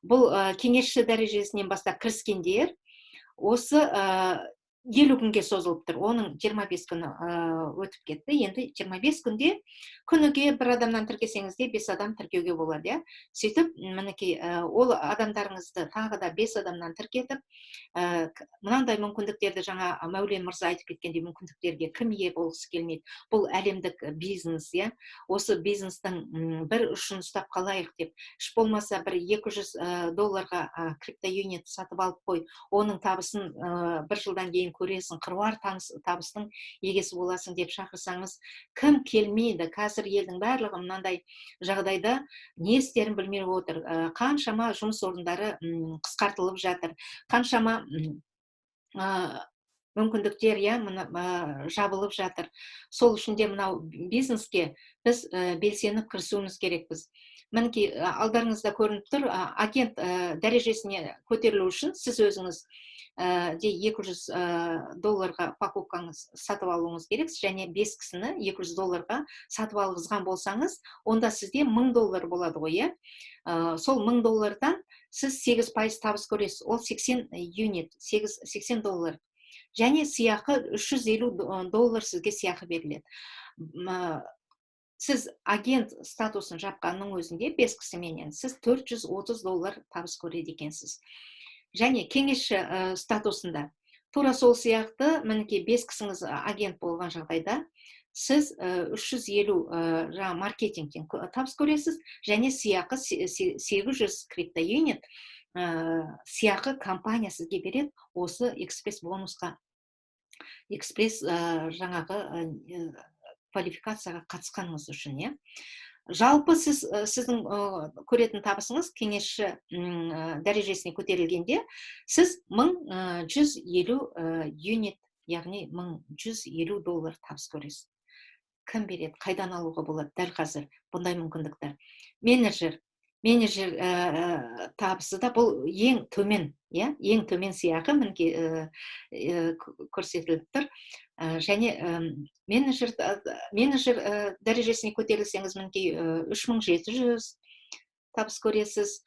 Бұл кеңесші дәрежесінен бастап кіріскендер осы 50 күнге созылып тұр. Оның 25 күні өтіп кетті. Енді 25 күнде күніге бір адамнан тіркесеңізде 5 адам тіркеуге болады. Сөйтіп, мінекей, ол адамдарыңызды тағы да 5 адамнан тіркетіп, мынандай мүмкіндіктерді жаңа Мәулен мырза айтып кеткендей мүмкіндіктерге кім ие болғысы келмейді. Бұл әлемдік бизнес, осы бизнестің бір ұшын ұстап қалайық деп, іш болмаса бір 200 долларға криптоюнит сатып алып қой, оның табысын бір жылдан кейін көресің, қыруар табыстың егесі боласың деп шақырсаңыз, кім келмейді? Қазір елдің барлығы мынандай жағдайда не істерін білмей отыр. Қаншама жұмыс орындары қысқартылып жатыр. Қаншама мүмкіндіктер жабылып жатыр. Сол үшін де мынау бизнеске біз белсеніп кірісуіміз керекпіз. Мінекей алдарыңызда көрініп тұр, агент дәрежесіне көтерілу үшін сіз өзіңіз 200 долларға покупкаңыз сатып алуыңыз керек, және 5 кісіні 200 долларға сатып алғызған болсаңыз, онда сізде 1000 доллар болады ғой. Сол 1000 доллардан сіз 8% табыс көресіз. Ол 80 юнит, 80 доллар. Және сыйақы 350 доллар сізге сыйақы беріледі. Сіз агент статусын жапқанның өзінде 5 кісіменен сіз 430 доллар табыс көреді екенсіз. Және кеңесші статусында тура сол сияқты, мінекей 5 кісіңіз агент болған жағдайда, сіз 350 маркетингтен табыс көресіз, және сыйақы 800 криптоюнит сыйақы компания сізге береді осы экспресс бонусқа, экспресс жаңағы квалификацияға қатысқаныңыз үшін. Жалпы сіздің көретін табысыңыз кеңесші дәрежесіне көтерілгенде, сіз 1150 юнит, яғни 1150 доллар табыс көресіз. Кім береді, қайдан алуға болады дәл қазір бұндай мүмкіндіктер? Менеджер табысы да бұл ең төмен, ең төмен сыйақы көрсетіліп тұр. Және менеджер дәрежесіне көтерілсеңіз, 3700 табыс көресіз.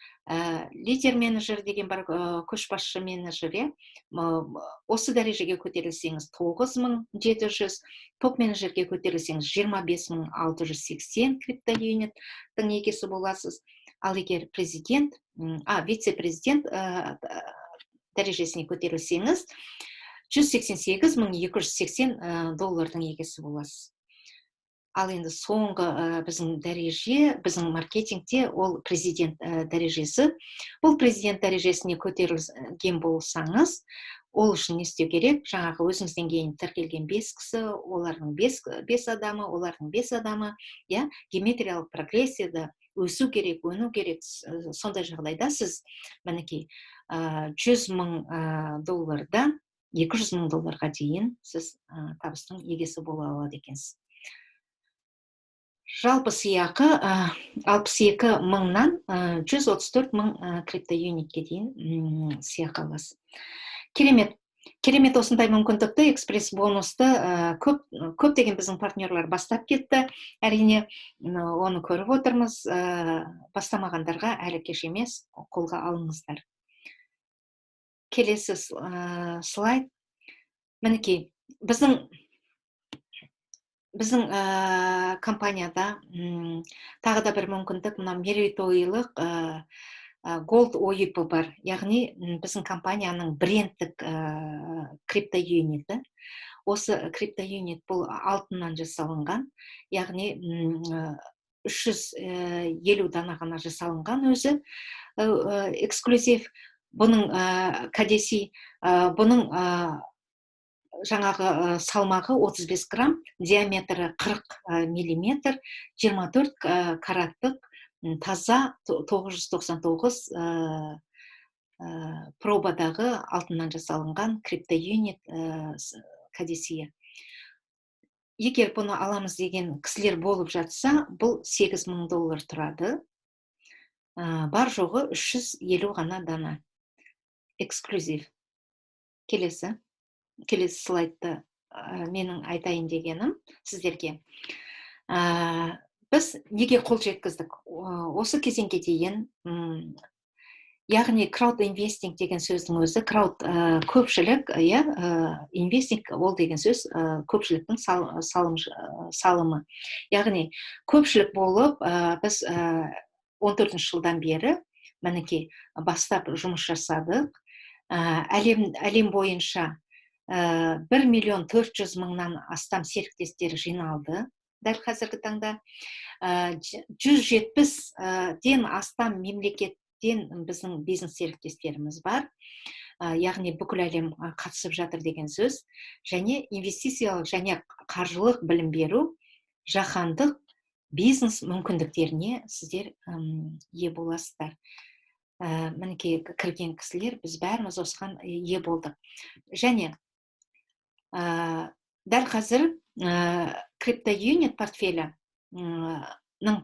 Лидер менеджер деген бар, көшбасшы менеджер, осы дәрежеге көтерілсеңіз 9700, топ менеджерге көтерілсеңіз 25680 криптоюниттің егесі боласыз. Ал егер вице-президент дәрежесіне көтерілсеңіз 188 280 доллардың егесі боласыз. Ал енді соңғы біздің дәреже, біздің маркетингте ол президент дәрежесі. Бұл президент дәрежесіне көтерілген болсаңыз, ол үшін не істеу керек? Жаңағы өзіңізден кейін тіркелген 5 кісі, олардың 5 адамы, олардың 5 адамы, иә, геометриялық прогрессияда өсу керек, өну керек. Сондай жағдайда сіз мінекей $100,000 $200,000 дейін сіз табыстың егесі бола алады екенсіз. Жалпы сыйақы 62,000-нан 134,000 криптоюнитке дейін сыйақы аласыз. Керемет осындай мүмкіндікті, экспресс бонусты көптеген біздің партнерлар бастап кетті. Әрине, оны көріп отырмыз. Бастамағандарға әлі кеш емес, қолға алыңыздар. Келесі слайд. Мінекей, біздің компанияда тағы да бір мүмкіндік, мына мерейтойлық Gold ойыпы бар. Яғни біздің компанияның брендтік криптоюниті. Осы криптоюнит бұл алтыннан жасалынған. Яғни 350 дана ғана жасалынған өзі эксклюзив. Бұның кәдесі, бұның жаңағы салмағы 35 грамм, диаметрі 40 миллиметр, 24 караттық таза 999 пробадағы алтыннан жасалынған криптоюнит кәдесіе. Егер бұны аламыз деген кісілер болып жатса, бұл $8,000 тұрады. Бар жоғы 350 ғана дана. Эксклюзив. Келесі слайдты менің айтайын дегенім сіздерге. Біз неге қол жеткіздік? Осы кезеңге дейін, яғни крауд инвестинг деген сөздің өзі, крауд көпшілік, инвестинг ол деген сөз көпшіліктің салымы. Яғни көпшілік болып, біз 14 жылдан бері мінекей бастап жұмыс жасадық. Әлем бойынша 1,400,000-нан астам серіктестер жиналды. Дәл қазіргі таңда 170-ден астам мемлекеттен біздің бизнес серіктестеріміз бар. Яғни бүкіл әлем қатысып жатыр деген сөз. Және инвестициялық және қаржылық білім беру жаһандық бизнес мүмкіндіктеріне сіздер ие боласыздар. Мінекей кірген кісілер, біз бәріміз осыған ие болдық. Және дәл қазір криптоюнит портфелінің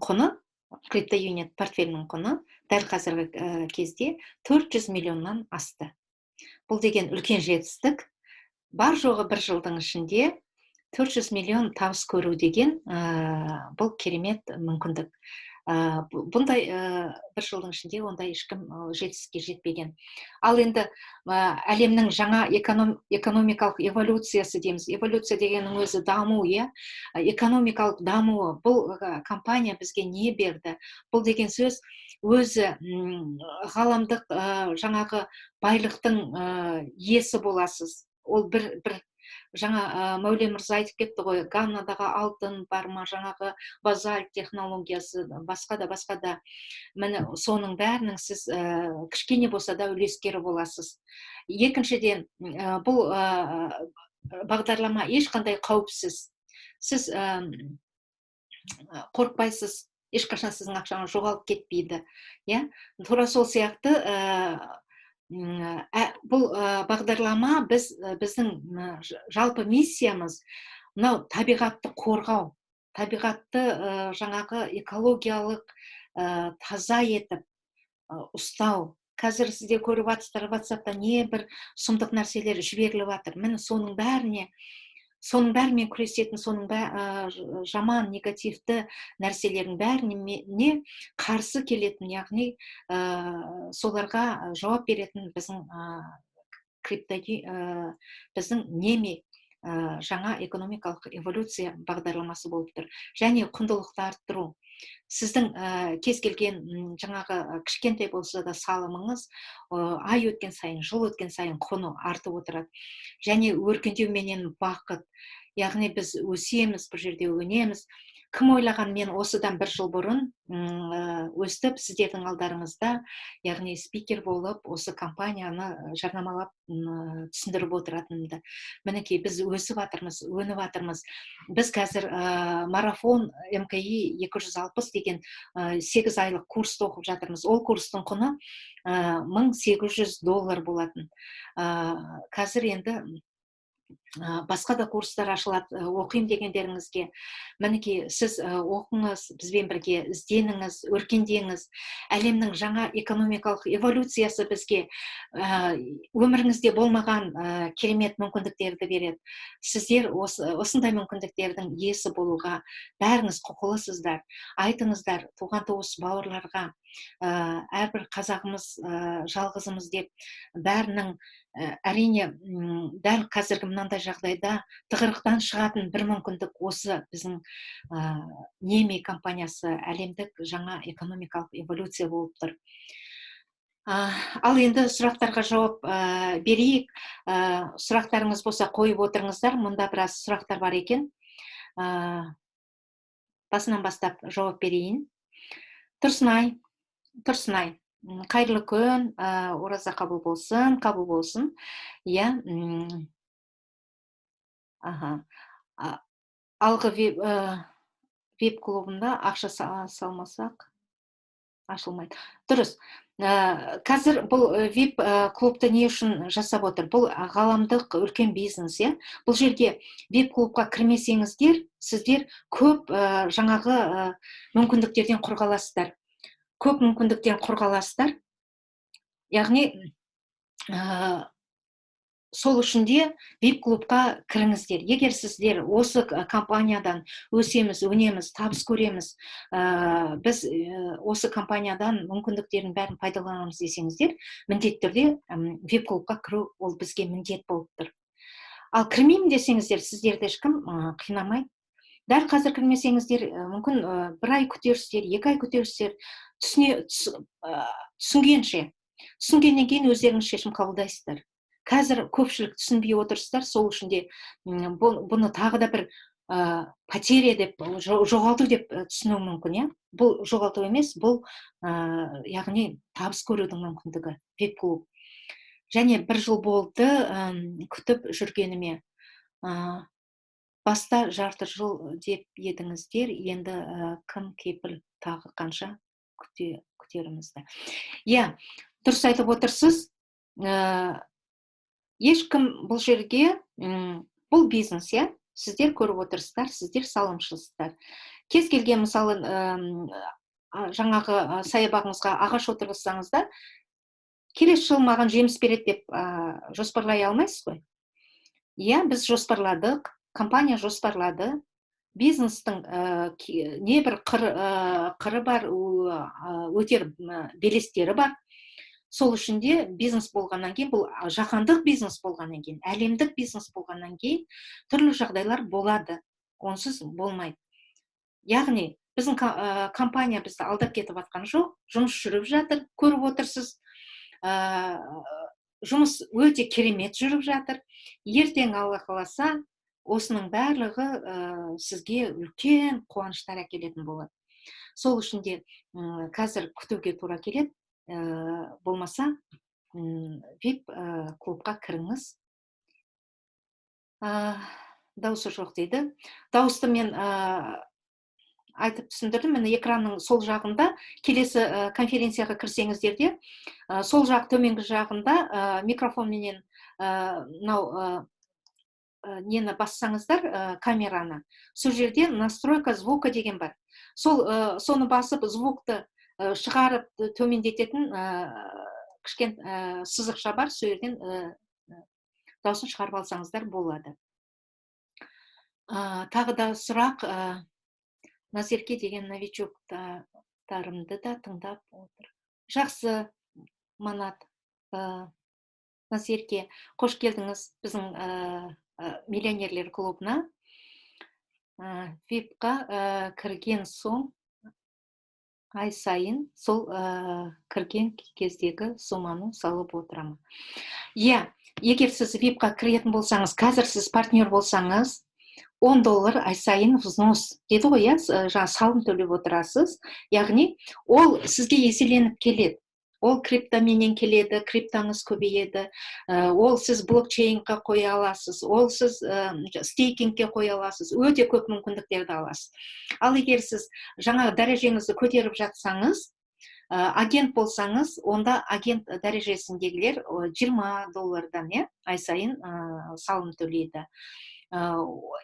құны дәл қазіргі кезде 400 миллионнан асты. Бұл деген үлкен жетістік. Бар жоғы бір жылдың ішінде 400 миллион табыс көру деген бұл керемет мүмкіндік. Бұндай бір жылдың ішінде ондай ешкім жетістікке жетпеген. Ал енді әлемнің жаңа экономикалық эволюциясы дейміз. Эволюция дегеннің өзі даму, экономикалық дамуы. Бұл компания бізге не берді? Бұл деген сөз өзі ғаламдық жаңағы байлықтың иесі боласыз. Ол бір жаңа Мәуле мырза айтып кетті ғой, Ганнадағы алтын бар ма, жаңағы базальт технологиясы, басқа да. Міне соның бәрінің сіз кішкене болса да үлескері боласыз. Екіншіден, бұл бағдарлама ешқандай қауіпсіз. Сіз қорықпайсыз, ешқашан сіздің ақшаңыз жоғалып кетпейді. Тура сол сияқты бұл бағдарлама біздің жалпы миссиямыз мынау табиғатты қорғау, табиғатты жаңағы экологиялық таза етіп ұстау. Қазір сізде көріп жатсыздар, WhatsApp-та не бір сұмдық нәрселер жіберіліп жатыр. Міне соның бәрімен күресетін, жаман, негативті нәрселердің бәріне қарсы келетін, яғни соларға жауап беретін біздің неме жаңа экономикалық эволюция бағдарламасы болып тұр. Және құндылықты арттыру. Сіздің кез келген жаңағы кішкентай болса да салымыңыз ай өткен сайын, жыл өткен сайын құны артып отырады. Және өркендеуменен бақыт. Яғни біз өсеміз, бір жерде өнеміз. кім ойлаған, мен осыдан 1 жыл бұрын өстіп сіздердің алдарыңызда, яғни спикер болып, осы компанияны жарнамалап түсіндіріп отыратынымды. Мінекей, біз өсіп жатырмыз, өніп жатырмыз. Біз қазір марафон МКИ 260 деген 8 айлық курсты оқып жатырмыз. Ол курстың құны $1800 болатын. Қазір енді басқа да курстар ашылады, оқимын дегендеріңізге, мінекей, сіз оқыңыз, бізбен бірге ізденіңіз, өркендеңіз. Әлемнің жаңа экономикалық эволюциясы бізге өміріңізде болмаған керемет мүмкіндіктерді береді. Сіздер осындай мүмкіндіктердің иесі болуға бәріңіз құқылысыздар. Айтыңыздар туған туыс бауырларға, әрбір қазағымыз жалғызымыз деп, бәрінің әрине дәл қазіргі мынандай жағдайда тығырықтан шығатын бір мүмкіндік осы біздің Неме компаниясы, әлемдік жаңа экономикалық эволюция болып тұр. Ал енді сұрақтарға жауап берейік. Сұрақтарыңыз болса қойып отырыңыздар, мұнда біраз сұрақтар бар екен. Басынан бастап жауап берейін. Тұрсынай, қайырлы күн, ораза қабыл болсын. Иә. Алғы веб-клубында ақша салмасақ ашылмайды. Дұрыс. Қазір бұл веб-клубты не үшін жасап отыр? Бұл ғаламдық үлкен бизнес, е? Бұл жерге веб-клубқа кірмесеңіздер, сіздер көп жаңағы мүмкіндіктерден құрғаласыздар. Яғни, сол үшін де веб-клубқа кіріңіздер. Егер сіздер осы компаниядан өсеміз, өнеміз, табыс көреміз, біз осы компаниядан мүмкіндіктерін бәрін пайдаланамыз десеңіздер, міндетті түрде веб-клубқа кіру ол бізге міндет болып тұр. Ал кірмеймін десеңіздер, сіздерді ешкім қинамайды. Дәл қазір кірмесеңіздер, мүмкін 1 ай күтерсіздер, 2 ай күтерсіздер, түсінгеннен кейін өздеріңіз шешім қабылдайсыздар. Қазір көпшілік түсінбей отырсыздар, сол үшін де бұны тағы да бір потеря деп, жоғалту деп түсіну мүмкін. Бұл жоғалту емес, бұл яғни табыс көрудің мүмкіндігі, веб-клуб. Және 1 жыл болды күтіп жүргеніме. Баста жарты жыл деп едіңіздер, енді кім кепіл тағы қанша күтерімізді. Дұрыс айтып отырсыз. Ешкім бұл жерге, бұл бизнес, сіздер көріп отырсыздар, сіздер салымшысыздар. Кез келген, мысалы, жаңағы саябағыңызға ағаш отырғызсаңыздар, келесі жыл маған жеміс береді деп жоспарлай алмайсыз ғой? Біз жоспарладық, компания жоспарлады, бизнестің небір қыры бар, өтер белестері бар. Сол үшін де бизнес болғаннан кейін, бұл жаһандық бизнес болғаннан кейін, әлемдік бизнес болғаннан кейін түрлі жағдайлар болады, онсыз болмайды. Яғни, біздің компания бізді алдап кетіп жатқан жоқ, жұмыс жүріп жатыр, көріп отырсыз, жұмыс өте керемет жүріп жатыр. Ертең Алла қаласа, осының барлығы сізге үлкен қуаныштар әкелетін болады. Сол үшін де қазір күтуге тура келеді. Болмаса, веб-клубқа кіріңіз. Дауысы жоқ дейді. Дауысты мен айтып түсіндірдім. Міне экранның сол жағында, келесі конференцияға кірсеңіздерде, сол жақ төменгі жағында микрофонменен нені бассаңыздар, камераны. Сол жерде настройка звука деген бар. Соны басып, звукты шығарып төмендететін кішкен сызықша бар, сол жерден дауысын шығарып алсаңыздар болады. Тағы да сұрақ, Назерке деген новичоктарымды да тыңдап отыр. Жақсы, Манат, Назерке, қош келдіңіз біздің миллионерлер клубына. Вебқа кірген соң, ай сайын сол кірген кездегі сумманы салып отырамын. Егер сіз вебқа кіретін болсаңыз, қазір сіз партнер болсаңыз, $10 ай сайын взнос деді ғой, иә, жаңа салым төлеп отырасыз. Яғни ол сізге еселеніп келеді. Ол криптоменен келеді, криптаңыз көбейеді, ол сіз блокчейнға қоя аласыз, ол сіз стейкингке қоя аласыз, өте көп мүмкіндіктерді аласыз. Ал егер сіз жаңа дәрежеңізді көтеріп жатсаңыз, агент болсаңыз, онда агент дәрежесіндегілер $20 ай сайын салым төлейді.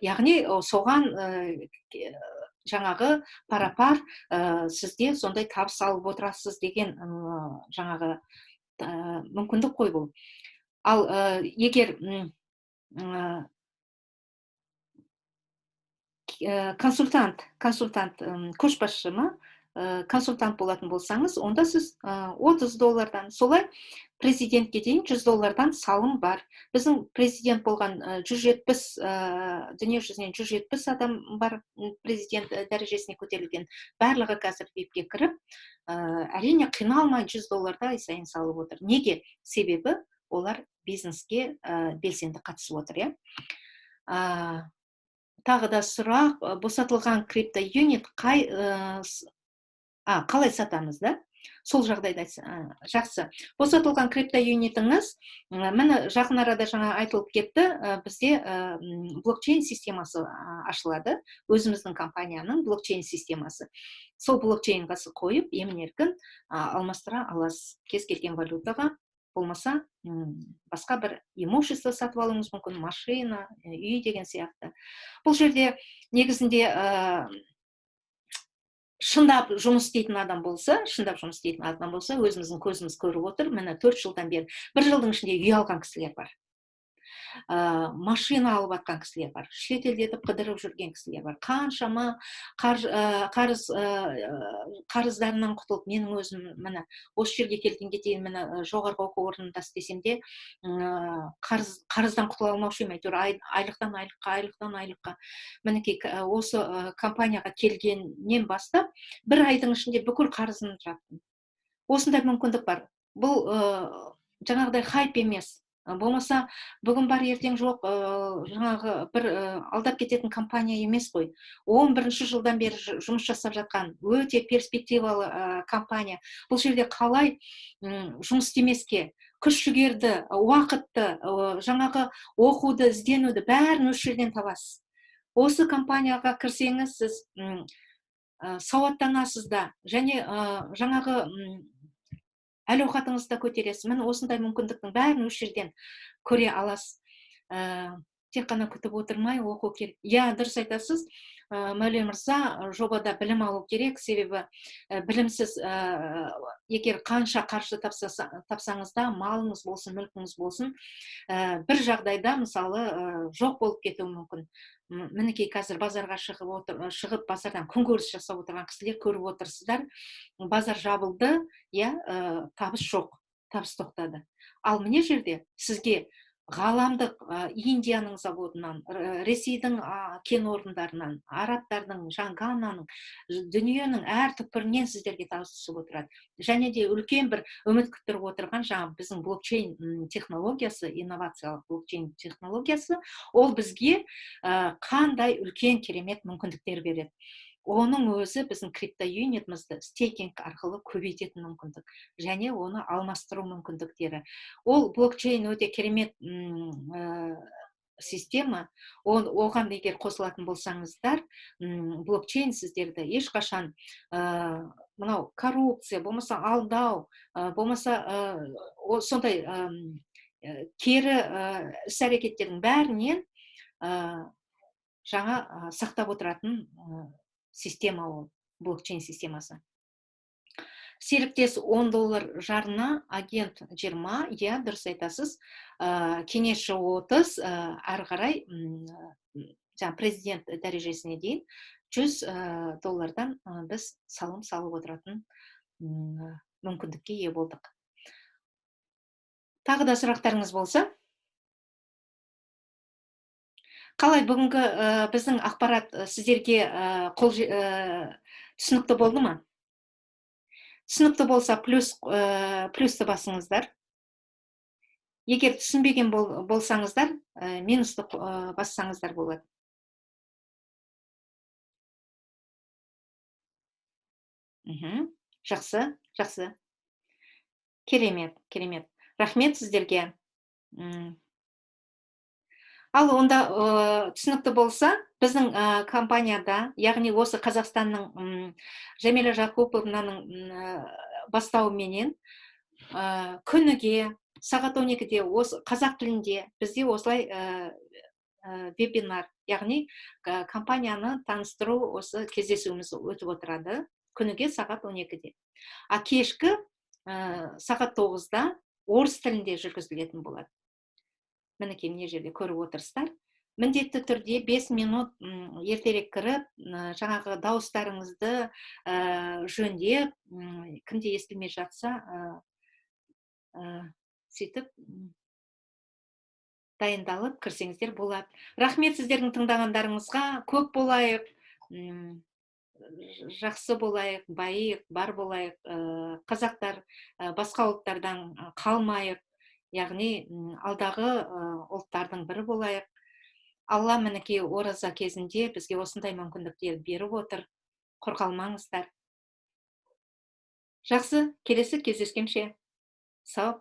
Яғни соған жаңағы пара-пар сізде сондай табыс алып отырасыз деген жаңағы мүмкіндік қой бұл. Ал егер консультант, көшбасшы ма, консультант болатын болсаңыз, онда сіз $30, солай президентке дейін $100 салым бар. Біздің президент болған 170, дүниежүзінен 170 адам бар президент дәрежесіне көтерілген. Барлығы қазір VIP-ке кіріп, әрине қиналмай $100 ай сайын салып отыр. Неге? Себебі олар бизнеске белсенді қатысып отыр, иә. Тағы да сұрақ, босатылған криптоюнит қалай сатамыз, да? Сол жағдайда жақсы. Босатылған криптоюнитіңіз, мені жақын арада жаңа айтылып кетті, бізде блокчейн системасы ашылады, өзіміздің компанияның блокчейн системасы. Сол блокчейнға қойып, емін-еркін алмастыра аласыз кез келген валютаға. Болмаса, басқа бір имущество сатып алуыңыз мүмкін, машина, үй деген сияқты. Бұл жерде негізінде шындап жұмыс істейтін адам болса, өзіміздің көзіміз көріп отыр, міне 4 жылдан бері, 1 жылдың ішінде үй алған кісілер бар. Машина алып атқан кісілер бар, шетелдетіп қыдырып жүрген кісілер бар. Қаншама қарыздарынан құтылып, менің өзім міне осы жерге келгенге дейін міне жоғарғы оқу орнында істесем де қарыздан құтыла алмаушы едім, әйтеуір айлықтан айлыққа. Мінекей осы компанияға келгеннен бастап 1 айдың ішінде бүкіл қарызын жаптым. Осындай мүмкіндік бар. Бұл жаңағыдай хайп емес. Болмаса, бүгін бар, ертең жоқ, жаңағы бір алдап кететін компания емес қой. 11-ші жылдан бері жұмыс жасап жатқан өте перспективалы компания. Бұл жерде қалай жұмыс істемеске, күш-жүгерді, уақытты, жаңағы оқуды, ізденуді бәрін осы жерден табасыз. Осы компанияға кірсеңіз, сіз сауаттанасыз да, және жаңағы әл-ауқатыңызды көтересіз. Міне осындай мүмкіндіктің бәрін осы жерден көре аласыз. Тек қана күтіп отырмай оқу керек. Я, дұрыс айтасыз, Мәулен мырза, жобада білім алу керек, себебі білімсіз, егер қанша қаржы тапсаңыз да, малыңыз болсын, мүлкіңіз болсын, бір жағдайда, мысалы, жоқ болып кетуі мүмкін. Мінекей қазір базарға шығып, базардан күнкөріс жасап отырған кісілер көріп отырсыздар. Базар жабылды, табыс жоқ, табыс тоқтады. Ал міне жерде сізге ғаламдық Индияның заводынан, Ресейдің кен орындарынан, арабтардың, Гананың, дүниенің әр түкпірінен сіздерге табыс түсіп отырады. Және де үлкен бір үміт күттіріп отырған жаңа біздің блокчейн технологиясы, инновациялық блокчейн технологиясы, ол бізге қандай үлкен керемет мүмкіндіктер береді. Оның өзі біздің криптоюнитімізді стейкинг арқылы көбейтетін мүмкіндік, және оны алмастыру мүмкіндіктері. Ол блокчейн өте керемет система. Оған егер қосылатын болсаңыздар, блокчейн сіздерді ешқашан мынау коррупция, болмаса алдау, болмаса сондай кері іс-әрекеттердің бәрінен жаңа сақтап отыратын система, ол блокчейн системасы. Серіктес $10 жарна, агент 20, дұрыс айтасыз, кеңесші 30, ары қарай президент дәрежесіне дейін $100 біз салым салып отыратын мүмкіндікке ие болдық. Тағы да сұрақтарыңыз болса? Қалай бүгінгі біздің ақпарат сіздерге түсінікті болды ма? Түсінікті болса, плюсті басыңыздар. Егер түсінбеген болсаңыздар, минусты бассаңыздар болады. Жақсы, жақсы. Керемет, керемет. Рахмет сіздерге. Ал онда түсінікті болса, біздің компанияда, яғни осы Қазақстанның Жәмила Жақупованың бастауыменен күніге сағат 12-де осы қазақ тілінде бізде осылай вебинар, яғни компанияны таныстыру осы кездесуіміз өтіп отырады. Күніге сағат 12-де. А кешкі сағат 9-да орыс тілінде жүргізілетін болады. Мінекей мына жерде көріп отырсыздар. Міндетті түрде 5 минут ертерек кіріп, жаңағы дауыстарыңызды жөндеп, кімде естілмей жатса, сөйтіп дайындалып кірсеңіздер болады. Рахмет сіздердің тыңдағандарыңызға. Көп болайық, жақсы болайық, байық, бар болайық, қазақтар басқа ұлттардан қалмайық, яғни алдағы ұлттардың бірі болайық. Алла мінекей ораза кезінде бізге осындай мүмкіндіктер беріп отыр. Құр қалмаңыздар. Жақсы, келесі кездескенше. Сау